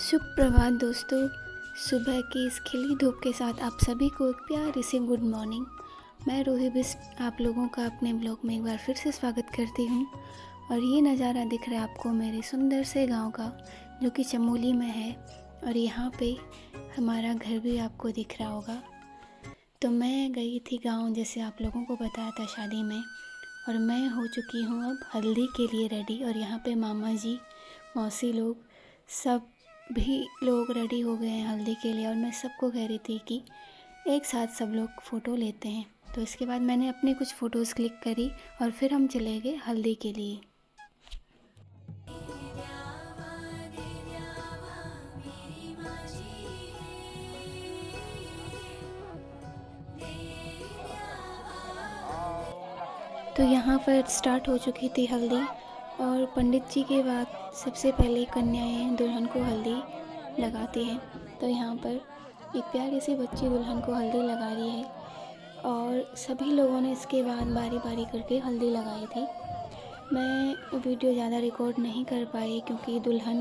सुप्रभात दोस्तों। सुबह की इस खिली धूप के साथ आप सभी को एक प्यारी सी गुड मॉर्निंग। मैं रूही बिस्ट आप लोगों का अपने ब्लॉग में एक बार फिर से स्वागत करती हूँ। और ये नज़ारा दिख रहा है आपको मेरे सुंदर से गांव का, जो कि चमोली में है। और यहाँ पे हमारा घर भी आपको दिख रहा होगा। तो मैं गई थी गाँव, जैसे आप लोगों को बताया था, शादी में। और मैं हो चुकी हूँ अब हल्दी के लिए रेडी। और यहाँ पे मामा जी, मौसी लोग, सब भी लोग रेडी हो गए हैं हल्दी के लिए। और मैं सबको कह रही थी कि एक साथ सब लोग फ़ोटो लेते हैं। तो इसके बाद मैंने अपने कुछ फ़ोटोज़ क्लिक करी और फिर हम चले गए हल्दी के लिए। तो यहाँ पर स्टार्ट हो चुकी थी हल्दी। और पंडित जी के बाद सबसे पहले कन्याएं दुल्हन को हल्दी लगाती हैं। तो यहाँ पर एक प्यारी सी बच्ची दुल्हन को हल्दी लगा रही है। और सभी लोगों ने इसके बाद बारी बारी करके हल्दी लगाई थी। मैं वीडियो ज़्यादा रिकॉर्ड नहीं कर पाई क्योंकि दुल्हन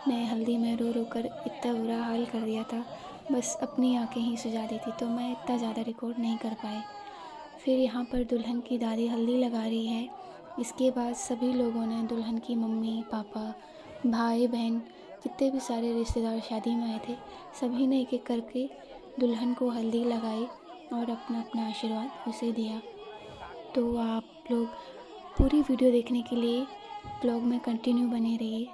ने हल्दी में रो रो कर इतना बुरा हाल कर दिया था, बस अपनी आंखें ही सुजा दी थी। तो मैं इतना ज़्यादा रिकॉर्ड नहीं कर पाई। फिर यहाँ पर दुल्हन की दादी हल्दी लगा रही है। इसके बाद सभी लोगों ने, दुल्हन की मम्मी पापा, भाई बहन, जितने भी सारे रिश्तेदार शादी में आए थे, सभी ने एक एक करके दुल्हन को हल्दी लगाई और अपना अपना आशीर्वाद उसे दिया। तो आप लोग पूरी वीडियो देखने के लिए ब्लॉग में कंटिन्यू बने रहिए।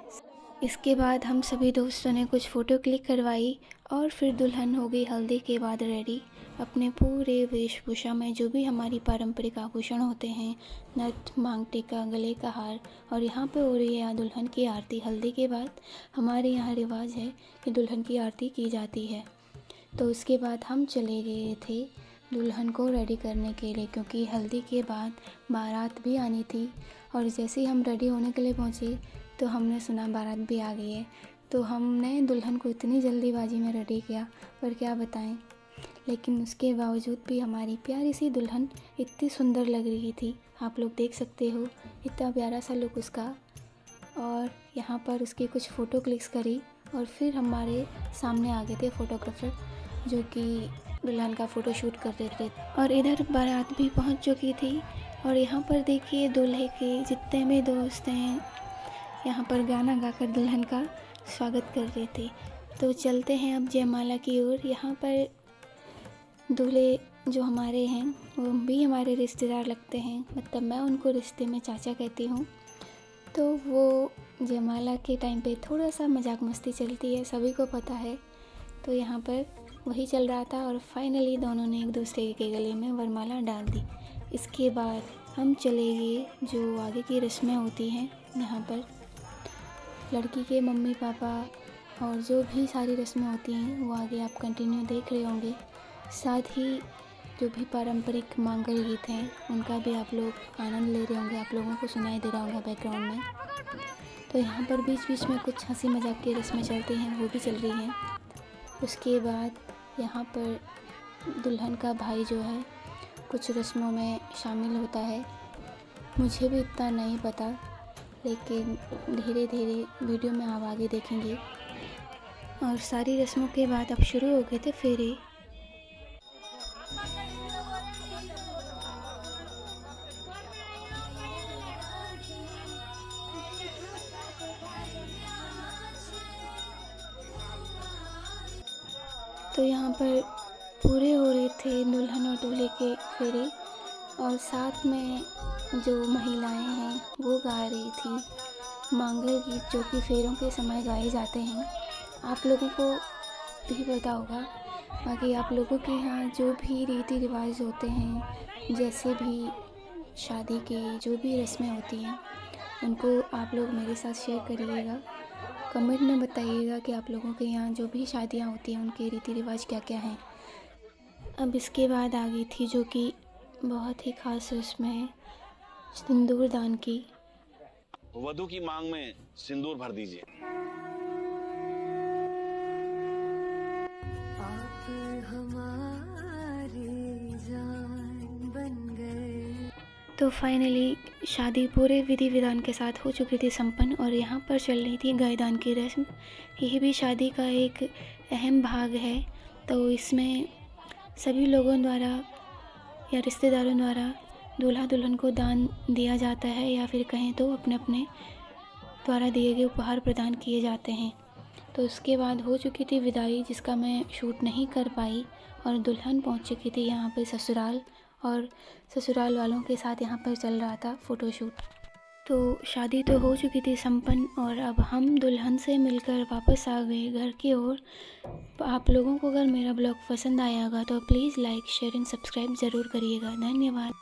इसके बाद हम सभी दोस्तों ने कुछ फ़ोटो क्लिक करवाई और फिर दुल्हन हो गई हल्दी के बाद रेडी अपने पूरे वेशभूषा में, जो भी हमारी पारंपरिक आभूषण होते हैं, नथ, मांग टीका, गले का हार। और यहाँ पे हो रही है दुल्हन की आरती। हल्दी के बाद हमारे यहाँ रिवाज है कि दुल्हन की आरती की जाती है। तो उसके बाद हम चले गए थे दुल्हन को रेडी करने के लिए, क्योंकि हल्दी के बाद बारात भी आनी थी। और जैसे ही हम रेडी होने के लिए पहुँचे तो हमने सुना बारात भी आ गई है। तो हमने दुल्हन को इतनी जल्दीबाजी में रेडी किया, पर क्या बताएं। लेकिन उसके बावजूद भी हमारी प्यारी सी दुल्हन इतनी सुंदर लग रही थी, आप लोग देख सकते हो, इतना प्यारा सा लुक उसका। और यहाँ पर उसकी कुछ फ़ोटो क्लिक्स करी और फिर हमारे सामने आ गए थे फ़ोटोग्राफ़र, जो कि दुल्हन का फ़ोटो शूट कर रहे थे। और इधर बारात भी पहुँच चुकी थी। और यहाँ पर देखिए दूल्हे के जितने भी दोस्त हैं, यहाँ पर गाना गाकर दुल्हन का स्वागत कर रहे थे। तो चलते हैं अब जयमाला की ओर। यहाँ पर दूल्हे जो हमारे हैं वो भी हमारे रिश्तेदार लगते हैं, मतलब मैं उनको रिश्ते में चाचा कहती हूँ। तो वो जयमाला के टाइम पे थोड़ा सा मजाक मस्ती चलती है, सभी को पता है। तो यहाँ पर वही चल रहा था और फाइनली दोनों ने एक दूसरे के गले में वरमाला डाल दी। इसके बाद हम चले गए जो आगे की रस्में होती हैं। यहाँ पर लड़की के मम्मी पापा और जो भी सारी रस्में होती हैं वो आगे आप कंटिन्यू देख रहे होंगे। साथ ही जो भी पारंपरिक मांगल गीत हैं उनका भी आप लोग आनंद ले रहे होंगे, आप लोगों को सुनाई दे रहा होगा बैकग्राउंड में। तो यहाँ पर बीच बीच में कुछ हंसी मजाक की रस्में चलती हैं, वो भी चल रही हैं। उसके बाद यहाँ पर दुल्हन का भाई जो है कुछ रस्मों में शामिल होता है, मुझे भी इतना नहीं पता, लेकिन धीरे धीरे वीडियो में आप आगे देखेंगे। और सारी रस्मों के बाद अब शुरू हो गए थे फेरे। तो यहाँ पर पूरे हो रहे थे दुल्हन और दूल्हे के फेरे। और साथ में जो महिलाएं हैं वो गा रही थी मांगलिक गीत, जो कि फेरों के समय गाए जाते हैं। आप लोगों को भी पता होगा। बाकी आप लोगों के यहाँ जो भी रीति रिवाज होते हैं, जैसे भी शादी के जो भी रस्में होती हैं, उनको आप लोग मेरे साथ शेयर करिएगा। कमेंट में बताइएगा कि आप लोगों के यहाँ जो भी शादियाँ होती हैं उनके रीति रिवाज क्या क्या हैं। अब इसके बाद आ गई थी जो कि बहुत ही खास रस्म है, सिंदूर दान की। वधू की मांग में सिंदूर भर दीजिए। आप हमारी जान बन गए। तो फाइनली शादी पूरे विधि विधान के साथ हो चुकी थी संपन्न, और यहाँ पर चल रही थी गायदान की रस्म। यह भी शादी का एक अहम भाग है। तो इसमें सभी लोगों द्वारा या रिश्तेदारों द्वारा दूल्हा दुल्हन को दान दिया जाता है, या फिर कहें तो अपने अपने द्वारा दिए गए उपहार प्रदान किए जाते हैं। तो उसके बाद हो चुकी थी विदाई, जिसका मैं शूट नहीं कर पाई, और दुल्हन पहुंच चुकी थी यहाँ पर ससुराल, और ससुराल वालों के साथ यहाँ पर चल रहा था फ़ोटोशूट। तो शादी तो हो चुकी थी संपन्न, और अब हम दुल्हन से मिलकर वापस आ गए घर की ओर। आप लोगों को अगर मेरा ब्लॉग पसंद आया होगा तो please like share and subscribe ज़रूर करिएगा। धन्यवाद।